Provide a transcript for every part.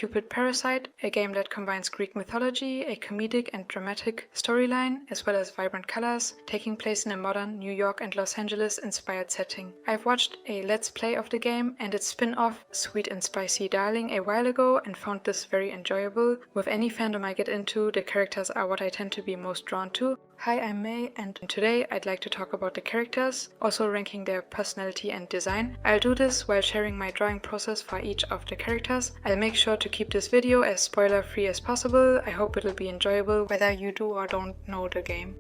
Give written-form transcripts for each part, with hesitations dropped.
Cupid Parasite, a game that combines Greek mythology, a comedic and dramatic storyline, as well as vibrant colors, taking place in a modern New York and Los Angeles inspired setting. I've watched a let's play of the game and its spin-off Sweet and Spicy Darling a while ago and found this very enjoyable. With any fandom I get into, the characters are what I tend to be most drawn to. Hi, I'm May, and today I'd like to talk about the characters, also ranking their personality and design. I'll do this while sharing my drawing process for each of the characters. I'll make sure to keep this video as spoiler-free as possible. I hope it'll be enjoyable whether you do or don't know the game.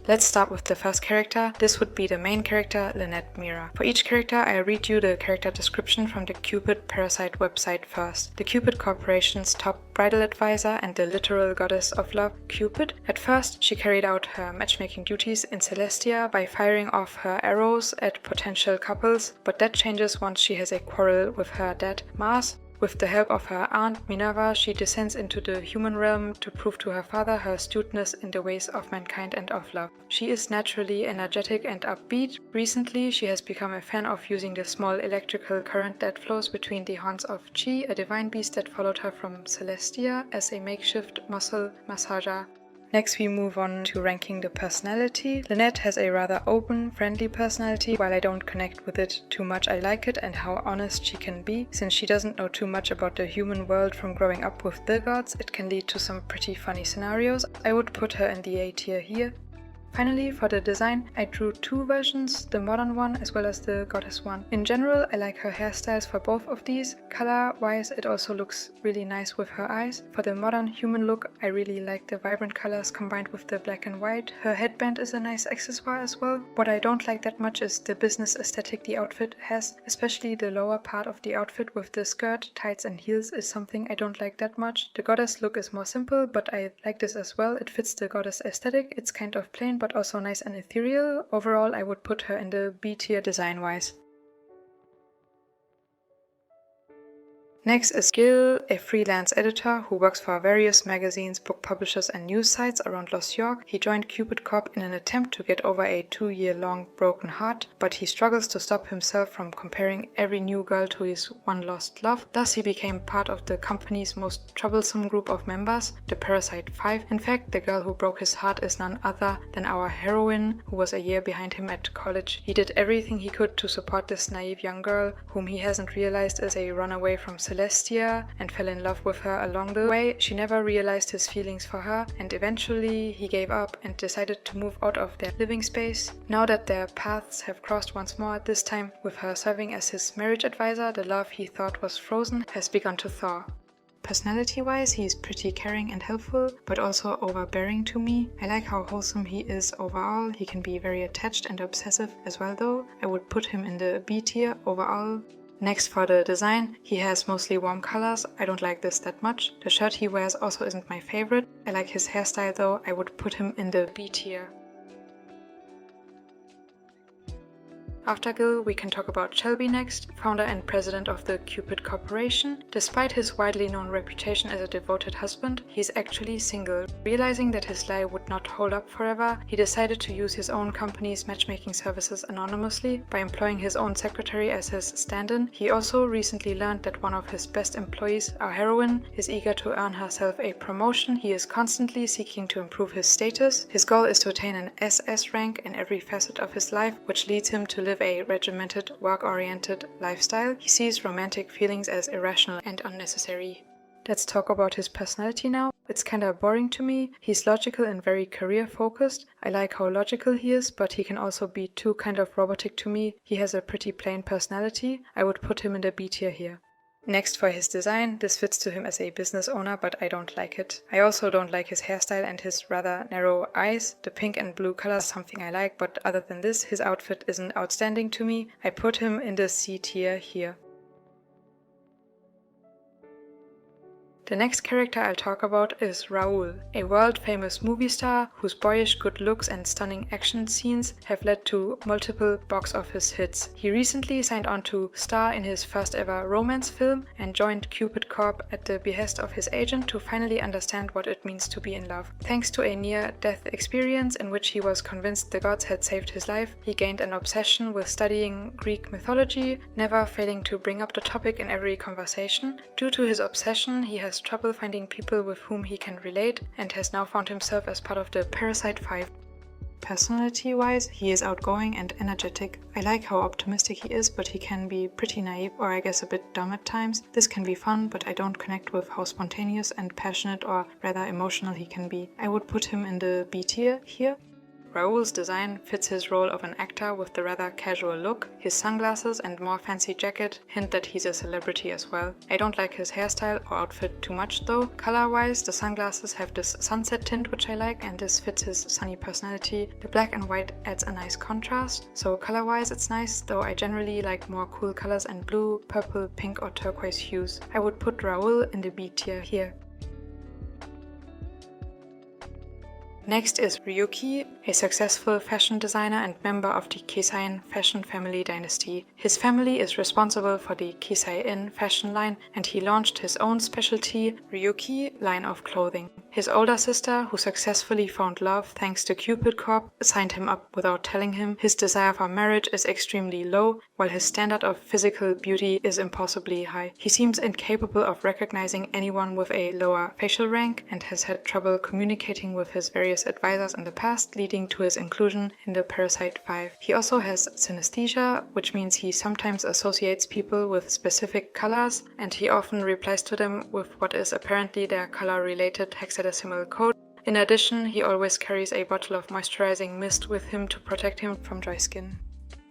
Let's start with the first character. This would be the main character, Lynette Mira. For each character, I'll read you the character description from the Cupid Parasite website first. The Cupid Corporation's top bridal advisor and the literal goddess of love, Cupid. At first, she carried out her matchmaking duties in Celestia by firing off her arrows at potential couples, but that changes once she has a quarrel with her dad, Mars. With the help of her aunt, Minerva, she descends into the human realm to prove to her father her astuteness in the ways of mankind and of love. She is naturally energetic and upbeat. Recently, she has become a fan of using the small electrical current that flows between the horns of Chi, a divine beast that followed her from Celestia, as a makeshift muscle massager. Next we move on to ranking the personality. Lynette has a rather open, friendly personality. While I don't connect with it too much, I like it and how honest she can be. Since she doesn't know too much about the human world from growing up with the gods, it can lead to some pretty funny scenarios. I would put her in the A tier here. Finally, for the design, I drew two versions, the modern one as well as the goddess one. In general, I like her hairstyles for both of these. Color-wise, it also looks really nice with her eyes. For the modern human look, I really like the vibrant colors combined with the black and white. Her headband is a nice accessoire as well. What I don't like that much is the business aesthetic the outfit has, especially the lower part of the outfit with the skirt, tights and heels is something I don't like that much. The goddess look is more simple, but I like this as well. It fits the goddess aesthetic. It's kind of plain, but also nice and ethereal. Overall, I would put her in the B tier design-wise. Next is Gil, a freelance editor who works for various magazines, book publishers and news sites around Los York. He joined Cupid Corp in an attempt to get over a 2-year-long broken heart, but he struggles to stop himself from comparing every new girl to his one lost love. Thus he became part of the company's most troublesome group of members, the Parasite 5. In fact, the girl who broke his heart is none other than our heroine, who was a year behind him at college. He did everything he could to support this naive young girl, whom he hasn't realized is a runaway from Celestia, and fell in love with her along the way. She never realized his feelings for her, and eventually he gave up and decided to move out of their living space. Now that their paths have crossed once more, this time with her serving as his marriage advisor, the love he thought was frozen has begun to thaw. Personality-wise, he's pretty caring and helpful, but also overbearing to me. I like how wholesome he is overall. He can be very attached and obsessive as well though. I would put him in the B tier overall. Next, for the design, he has mostly warm colors. I don't like this that much. The shirt he wears also isn't my favorite. I like his hairstyle though. I would put him in the B tier. After Gil, we can talk about Shelby next, founder and president of the Cupid Corporation. Despite his widely known reputation as a devoted husband, he's actually single. Realizing that his lie would not hold up forever, he decided to use his own company's matchmaking services anonymously by employing his own secretary as his stand-in. He also recently learned that one of his best employees, our heroine, is eager to earn herself a promotion. He is constantly seeking to improve his status. His goal is to attain an SS rank in every facet of his life, which leads him to live a regimented, work-oriented lifestyle. He sees romantic feelings as irrational and unnecessary. Let's talk about his personality now. It's kinda boring to me. He's logical and very career-focused. I like how logical he is, but he can also be too kind of robotic to me. He has a pretty plain personality. I would put him in the B tier here. Next, for his design, this fits to him as a business owner, but I don't like it. I also don't like his hairstyle and his rather narrow eyes. The pink and blue color is something I like, but other than this, his outfit isn't outstanding to me. I put him in the C tier here. The next character I'll talk about is Raoul, a world-famous movie star whose boyish good looks and stunning action scenes have led to multiple box office hits. He recently signed on to star in his first ever romance film and joined Cupid Corp at the behest of his agent to finally understand what it means to be in love. Thanks to a near-death experience in which he was convinced the gods had saved his life, he gained an obsession with studying Greek mythology, never failing to bring up the topic in every conversation. Due to his obsession, he has trouble finding people with whom he can relate and has now found himself as part of the Parasite 5. Personality-wise, he is outgoing and energetic. I like how optimistic he is, but he can be pretty naive or I guess a bit dumb at times. This can be fun, but I don't connect with how spontaneous and passionate or rather emotional he can be. I would put him in the B tier here. Raoul's design fits his role of an actor with the rather casual look. His sunglasses and more fancy jacket hint that he's a celebrity as well. I don't like his hairstyle or outfit too much though. Color-wise, the sunglasses have this sunset tint which I like and this fits his sunny personality. The black and white adds a nice contrast, so color-wise it's nice, though I generally like more cool colors and blue, purple, pink or turquoise hues. I would put Raoul in the B tier here. Next is Ryuki, a successful fashion designer and member of the Keisain fashion family dynasty. His family is responsible for the Keisain fashion line and he launched his own specialty, Ryuki line of clothing. His older sister, who successfully found love thanks to Cupid Corp, signed him up without telling him. His desire for marriage is extremely low, while his standard of physical beauty is impossibly high. He seems incapable of recognizing anyone with a lower facial rank and has had trouble communicating with his various advisors in the past, leading to his inclusion in the Parasite 5. He also has synesthesia, which means he sometimes associates people with specific colors, and he often replies to them with what is apparently their color-related hexadecimal code. In addition, he always carries a bottle of moisturizing mist with him to protect him from dry skin.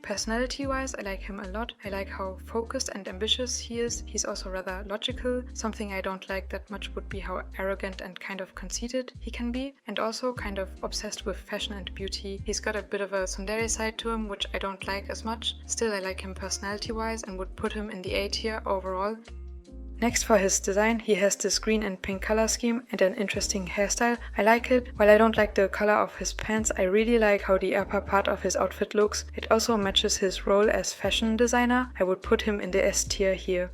Personality-wise, I like him a lot. I like how focused and ambitious he is. He's also rather logical. Something I don't like that much would be how arrogant and kind of conceited he can be, and also kind of obsessed with fashion and beauty. He's got a bit of a tsundere side to him, which I don't like as much. Still, I like him personality-wise and would put him in the A tier overall. Next, for his design, he has this green and pink color scheme and an interesting hairstyle. I like it. While I don't like the color of his pants, I really like how the upper part of his outfit looks. It also matches his role as fashion designer. I would put him in the S tier here.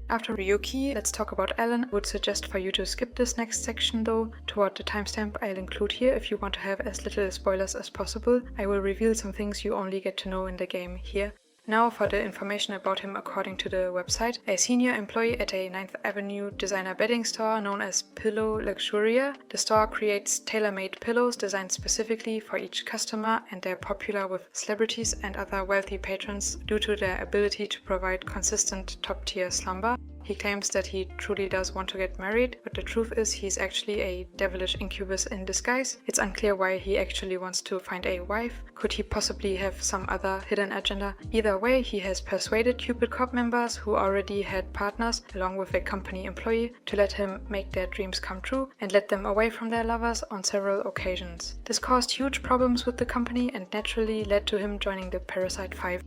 After Ryuki, let's talk about Alan. I would suggest for you to skip this next section though, toward the timestamp I'll include here if you want to have as little spoilers as possible. I will reveal some things you only get to know in the game here. Now for the information about him according to the website. A senior employee at a 9th Avenue designer bedding store known as Pillow Luxuria. The store creates tailor-made pillows designed specifically for each customer, and they're popular with celebrities and other wealthy patrons due to their ability to provide consistent top-tier slumber. He claims that he truly does want to get married, but the truth is he's actually a devilish incubus in disguise. It's unclear why he actually wants to find a wife. Could he possibly have some other hidden agenda? Either way, he has persuaded Cupid Corp members who already had partners, along with a company employee, to let him make their dreams come true and let them away from their lovers on several occasions. This caused huge problems with the company and naturally led to him joining the Parasite 5.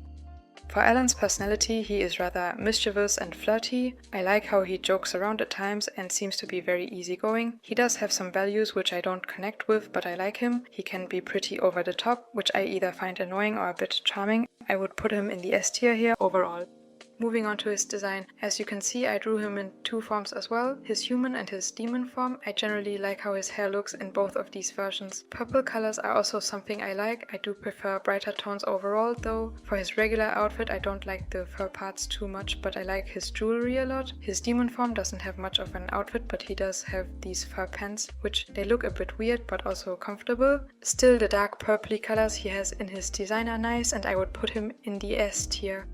For Alan's personality, he is rather mischievous and flirty. I like how he jokes around at times and seems to be very easygoing. He does have some values which I don't connect with, but I like him. He can be pretty over the top, which I either find annoying or a bit charming. I would put him in the S tier here overall. Moving on to his design. As you can see, I drew him in two forms as well, his human and his demon form. I generally like how his hair looks in both of these versions. Purple colors are also something I like. I do prefer brighter tones overall though. For his regular outfit, I don't like the fur parts too much, but I like his jewelry a lot. His demon form doesn't have much of an outfit, but he does have these fur pants, which they look a bit weird but also comfortable. Still, the dark purpley colors he has in his design are nice, and I would put him in the S tier.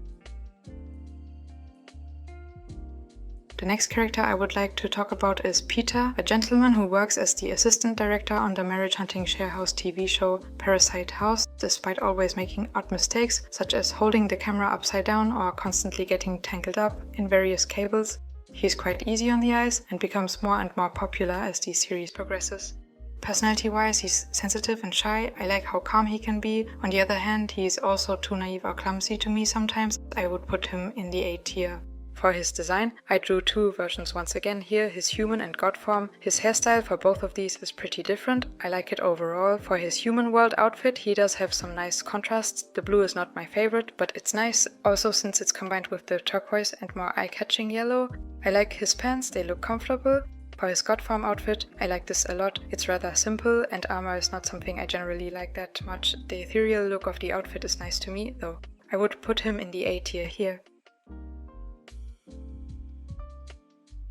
The next character I would like to talk about is Peter, a gentleman who works as the assistant director on the marriage hunting sharehouse TV show Parasite House, despite always making odd mistakes, such as holding the camera upside down or constantly getting tangled up in various cables. He's quite easy on the eyes and becomes more and more popular as the series progresses. Personality-wise, he's sensitive and shy. I like how calm he can be. On the other hand, he's also too naive or clumsy to me sometimes. I would put him in the A tier. For his design, I drew two versions once again here, his human and god form. His hairstyle for both of these is pretty different. I like it overall. For his human world outfit, he does have some nice contrasts. The blue is not my favorite, but it's nice, also since it's combined with the turquoise and more eye-catching yellow. I like his pants, they look comfortable. For his god form outfit, I like this a lot. It's rather simple, and armor is not something I generally like that much. The ethereal look of the outfit is nice to me, though. I would put him in the A tier here.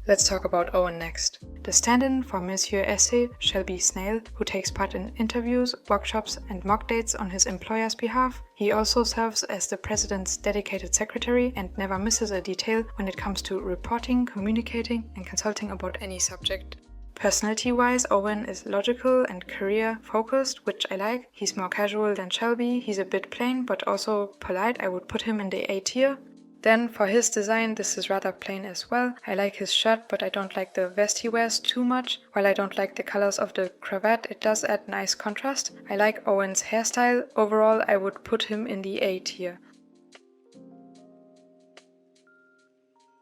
Let's talk about Owen next. The stand-in for Monsieur Essay shall be Snail, who takes part in interviews, workshops and mock dates on his employer's behalf. He also serves as the president's dedicated secretary and never misses a detail when it comes to reporting, communicating and consulting about any subject. Personality-wise, Owen is logical and career-focused, which I like. He's more casual than Shelby, he's a bit plain but also polite. I would put him in the A tier. Then for his design, this is rather plain as well. I like his shirt, but I don't like the vest he wears too much. While I don't like the colors of the cravat, it does add nice contrast. I like Owen's hairstyle. Overall, I would put him in the A tier.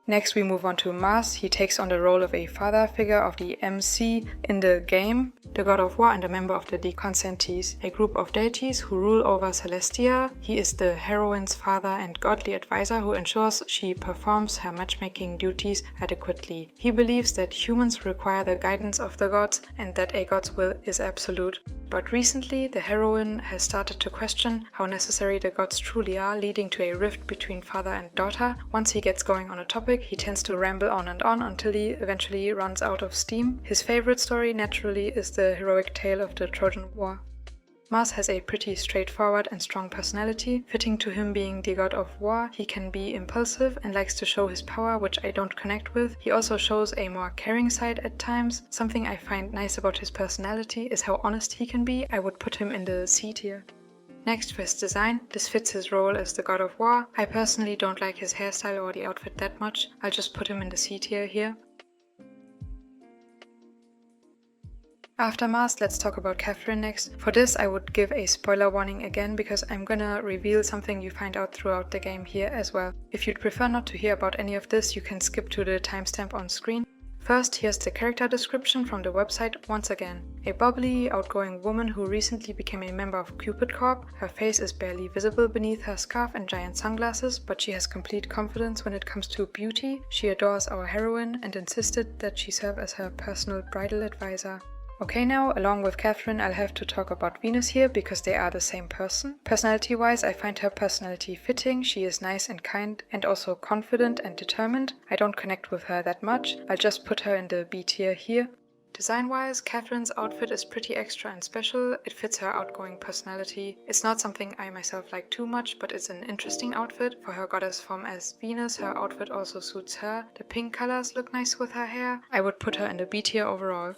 Next we move on to Mars. He takes on the role of a father figure of the MC in the game, the god of war and a member of the Deconcenties, a group of deities who rule over Celestia. He is the heroine's father and godly advisor who ensures she performs her matchmaking duties adequately. He believes that humans require the guidance of the gods and that a god's will is absolute. But recently, the heroine has started to question how necessary the gods truly are, leading to a rift between father and daughter. Once he gets going on a topic, he tends to ramble on and on until he eventually runs out of steam. His favorite story, naturally, is the heroic tale of the Trojan War. Mars has a pretty straightforward and strong personality. Fitting to him being the god of war, he can be impulsive and likes to show his power, which I don't connect with. He also shows a more caring side at times. Something I find nice about his personality is how honest he can be. I would put him in the C tier. Next, for his design, this fits his role as the god of war. I personally don't like his hairstyle or the outfit that much. I'll just put him in the C tier here. After Mars, let's talk about Catherine next. For this, I would give a spoiler warning again because I'm gonna reveal something you find out throughout the game here as well. If you'd prefer not to hear about any of this, you can skip to the timestamp on screen. First, here's the character description from the website once again. A bubbly, outgoing woman who recently became a member of Cupid Corp. Her face is barely visible beneath her scarf and giant sunglasses, but she has complete confidence when it comes to beauty. She adores our heroine and insisted that she serve as her personal bridal advisor. Okay, now, along with Catherine, I'll have to talk about Venus here because they are the same person. Personality-wise, I find her personality fitting. She is nice and kind and also confident and determined. I don't connect with her that much. I'll just put her in the B tier here. Design-wise, Catherine's outfit is pretty extra and special. It fits her outgoing personality. It's not something I myself like too much, but it's an interesting outfit. For her goddess form as Venus, her outfit also suits her. The pink colors look nice with her hair. I would put her in the B tier overall.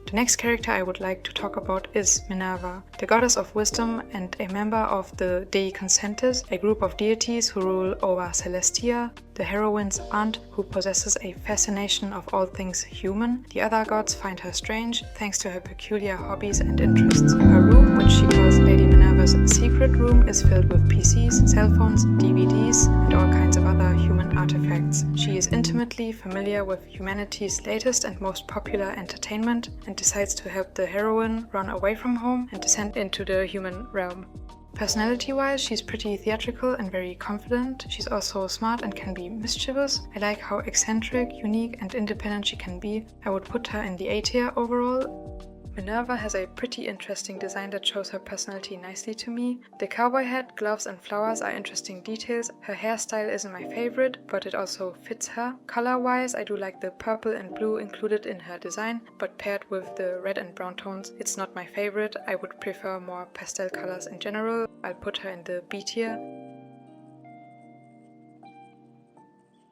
The next character I would like to talk about is Minerva, the goddess of wisdom and a member of the Deconcenties, a group of deities who rule over Celestia, the heroine's aunt who possesses a fascination of all things human. The other gods find her strange, thanks to her peculiar hobbies and interests. Her room, which she calls Lady Minerva's secret room, is filled with PCs, cell phones, DVDs, and all kinds of other human artifacts. She is intimately familiar with humanity's latest and most popular entertainment, and decides to help the heroine run away from home and descend into the human realm. Personality-wise, she's pretty theatrical and very confident. She's also smart and can be mischievous. I like how eccentric, unique and independent she can be. I would put her in the A tier overall. Minerva has a pretty interesting design that shows her personality nicely to me. The cowboy hat, gloves and flowers are interesting details. Her hairstyle isn't my favorite, but it also fits her. Color-wise, I do like the purple and blue included in her design, but paired with the red and brown tones, it's not my favorite. I would prefer more pastel colors in general. I'll put her in the B tier.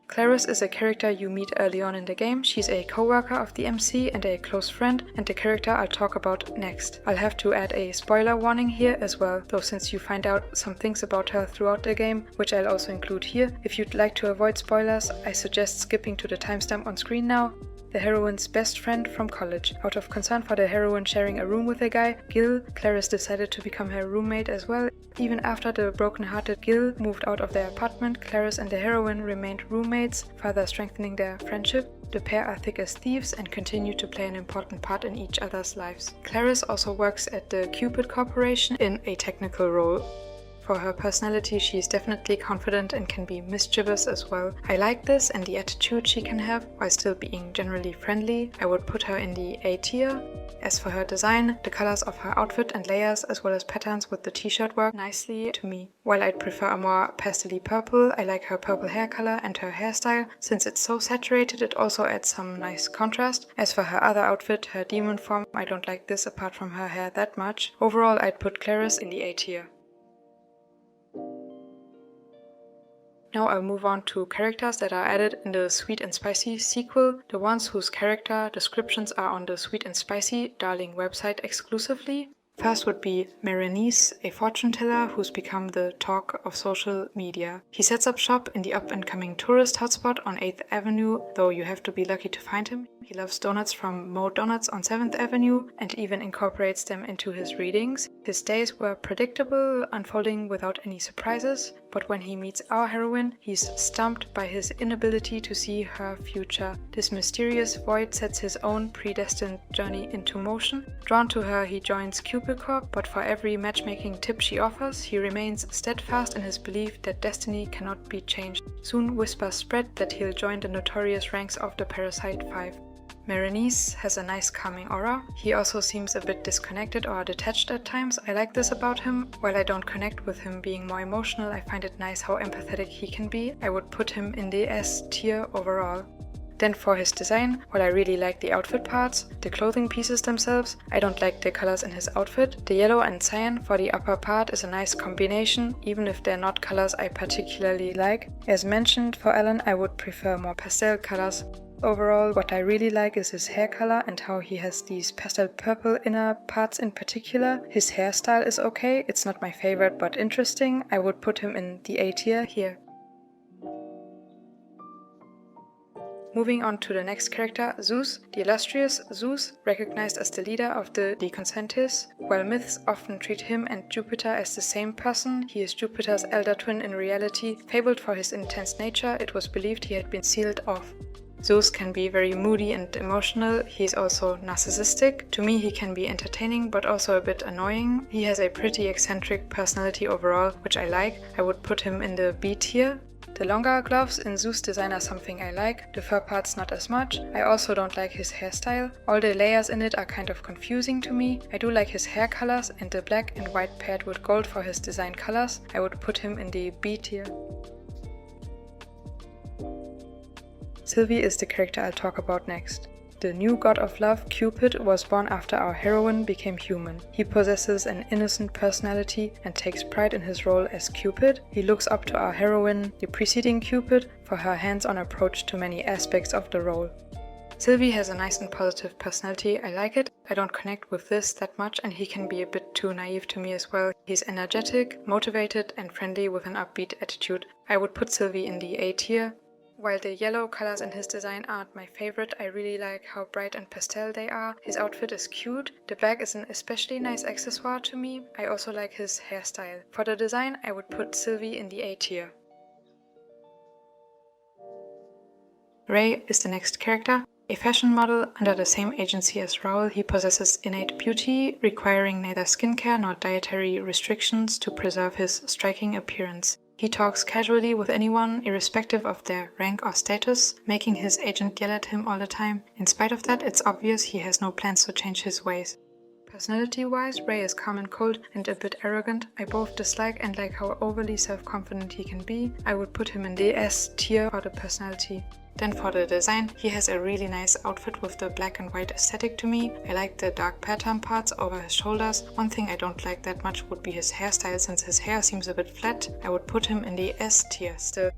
Clarice is a character you meet early on in the game. She's a co-worker of the MC and a close friend, and the character I'll talk about next. I'll have to add a spoiler warning here as well, though since you find out some things about her throughout the game, which I'll also include here. If you'd like to avoid spoilers, I suggest skipping to the timestamp on screen now. the heroine's best friend from college. Out of concern for the heroine sharing a room with a guy, Gil, Clarice decided to become her roommate as well. Even after the broken-hearted Gil moved out of their apartment, Clarice and the heroine remained roommates, further strengthening their friendship. The pair are thick as thieves and continue to play an important part in each other's lives. Clarice also works at the Cupid Corporation in a technical role. For her personality, she is definitely confident and can be mischievous as well. I like this and the attitude she can have while still being generally friendly. I would put her in the A tier. As for her design, the colors of her outfit and layers as well as patterns with the t-shirt work nicely to me. While I'd prefer a more pastel-y purple, I like her purple hair color and her hairstyle. Since it's so saturated, it also adds some nice contrast. As for her other outfit, her demon form, I don't like this apart from her hair that much. Overall, I'd put Clarice in the A tier. Now I'll move on to characters that are added in the Sweet and Spicy sequel, the ones whose character descriptions are on the Sweet and Spicy Darling website exclusively. First would be Berenice, a fortune teller who's become the talk of social media. He sets up shop in the up-and-coming tourist hotspot on 8th Avenue, though you have to be lucky to find him. He loves donuts from Mo Donuts on 7th Avenue and even incorporates them into his readings. His days were predictable, unfolding without any surprises, but when he meets our heroine, he's stumped by his inability to see her future. This mysterious void sets his own predestined journey into motion. Drawn to her, he joins Cupid Corp, but for every matchmaking tip she offers, he remains steadfast in his belief that destiny cannot be changed. Soon whispers spread that he'll join the notorious ranks of the Parasite 5. Berenice has a nice calming aura. He also seems a bit disconnected or detached at times. I like this about him. While I don't connect with him being more emotional, I find it nice how empathetic he can be. I would put him in the S tier overall. Then for his design, while I really like the outfit parts, the clothing pieces themselves, I don't like the colors in his outfit. The yellow and cyan for the upper part is a nice combination, even if they're not colors I particularly like. As mentioned, for Alan I would prefer more pastel colors. Overall, what I really like is his hair color and how he has these pastel purple inner parts in particular. His hairstyle is okay, it's not my favorite but interesting. I would put him in the A tier here. Moving on to the next character, Zeus. The illustrious Zeus, recognized as the leader of the Deconcentis. While myths often treat him and Jupiter as the same person, he is Jupiter's elder twin in reality. Fabled for his intense nature, it was believed he had been sealed off. Zeus can be very moody and emotional. He's also narcissistic. To me, he can be entertaining but also a bit annoying. He has a pretty eccentric personality overall, which I like. I would put him in the B tier. The longer gloves in Zeus' design are something I like, the fur parts not as much. I also don't like his hairstyle. All the layers in it are kind of confusing to me. I do like his hair colors and the black and white paired with gold for his design colors. I would put him in the B tier. Sylvie is the character I'll talk about next. The new god of love, Cupid, was born after our heroine became human. He possesses an innocent personality and takes pride in his role as Cupid. He looks up to our heroine, the preceding Cupid, for her hands-on approach to many aspects of the role. Sylvie has a nice and positive personality, I like it. I don't connect with this that much and he can be a bit too naive to me as well. He's energetic, motivated and friendly with an upbeat attitude. I would put Sylvie in the A tier. While the yellow colors in his design aren't my favorite, I really like how bright and pastel they are. His outfit is cute. The bag is an especially nice accessoire to me. I also like his hairstyle. For the design, I would put Sylvie in the A tier. Ray is the next character. A fashion model under the same agency as Raoul, he possesses innate beauty, requiring neither skincare nor dietary restrictions to preserve his striking appearance. He talks casually with anyone, irrespective of their rank or status, making his agent yell at him all the time. In spite of that, it's obvious he has no plans to change his ways. Personality-wise, Ray is calm and cold and a bit arrogant. I both dislike and like how overly self-confident he can be. I would put him in the S tier for the personality. Then for the design, he has a really nice outfit with the black and white aesthetic to me. I like the dark pattern parts over his shoulders. One thing I don't like that much would be his hairstyle, since his hair seems a bit flat. I would put him in the S tier still.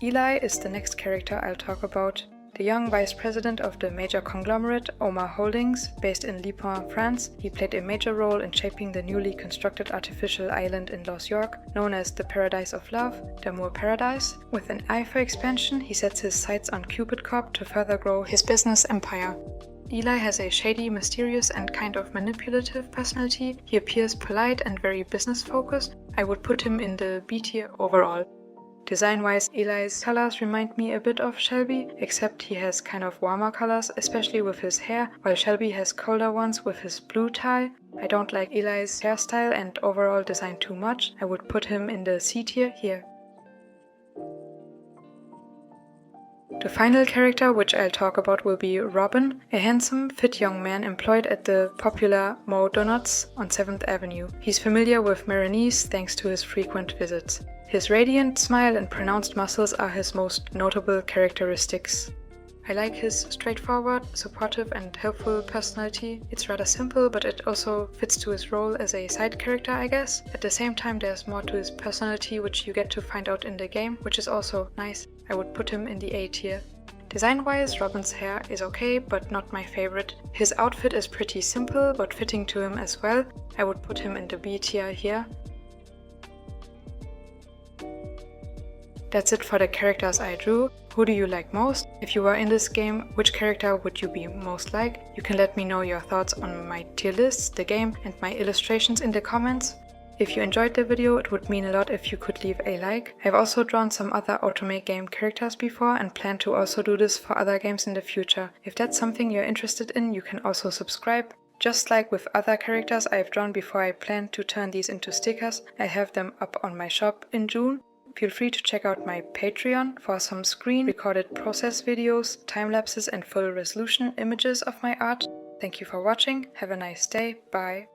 Eli is the next character I'll talk about. the young vice president of the major conglomerate Oma Holdings, based in Lipan, France. He played a major role in shaping the newly constructed artificial island in Los York, known as the Paradise of Love, Damour Paradise. With an eye for expansion, he sets his sights on Cupid Corp to further grow his business empire. Eli has a shady, mysterious, and kind of manipulative personality. He appears polite and very business-focused. I would put him in the B tier overall. Design-wise, Eli's colors remind me a bit of Shelby, except he has kind of warmer colors, especially with his hair, while Shelby has colder ones with his blue tie. I don't like Eli's hairstyle and overall design too much. I would put him in the C tier here. The final character which I'll talk about will be Robin, a handsome, fit young man employed at the popular Mo Donuts on 7th Avenue. He's familiar with Maronese thanks to his frequent visits. His radiant smile and pronounced muscles are his most notable characteristics. I like his straightforward, supportive and helpful personality. It's rather simple, but it also fits to his role as a side character, I guess. At the same time, there's more to his personality which you get to find out in the game, which is also nice. I would put him in the A tier. Design-wise, Robin's hair is okay, but not my favorite. His outfit is pretty simple, but fitting to him as well. I would put him in the B tier here. That's it for the characters I drew. Who do you like most? If you were in this game, which character would you be most like? You can let me know your thoughts on my tier lists, the game, and my illustrations in the comments. If you enjoyed the video, it would mean a lot if you could leave a like. I've also drawn some other otome game characters before and plan to also do this for other games in the future. If that's something you're interested in, you can also subscribe. Just like with other characters I've drawn before, I plan to turn these into stickers. I have them up on my shop in June. Feel free to check out my Patreon for some screen-recorded process videos, time-lapses and full resolution images of my art. Thank you for watching, have a nice day, bye!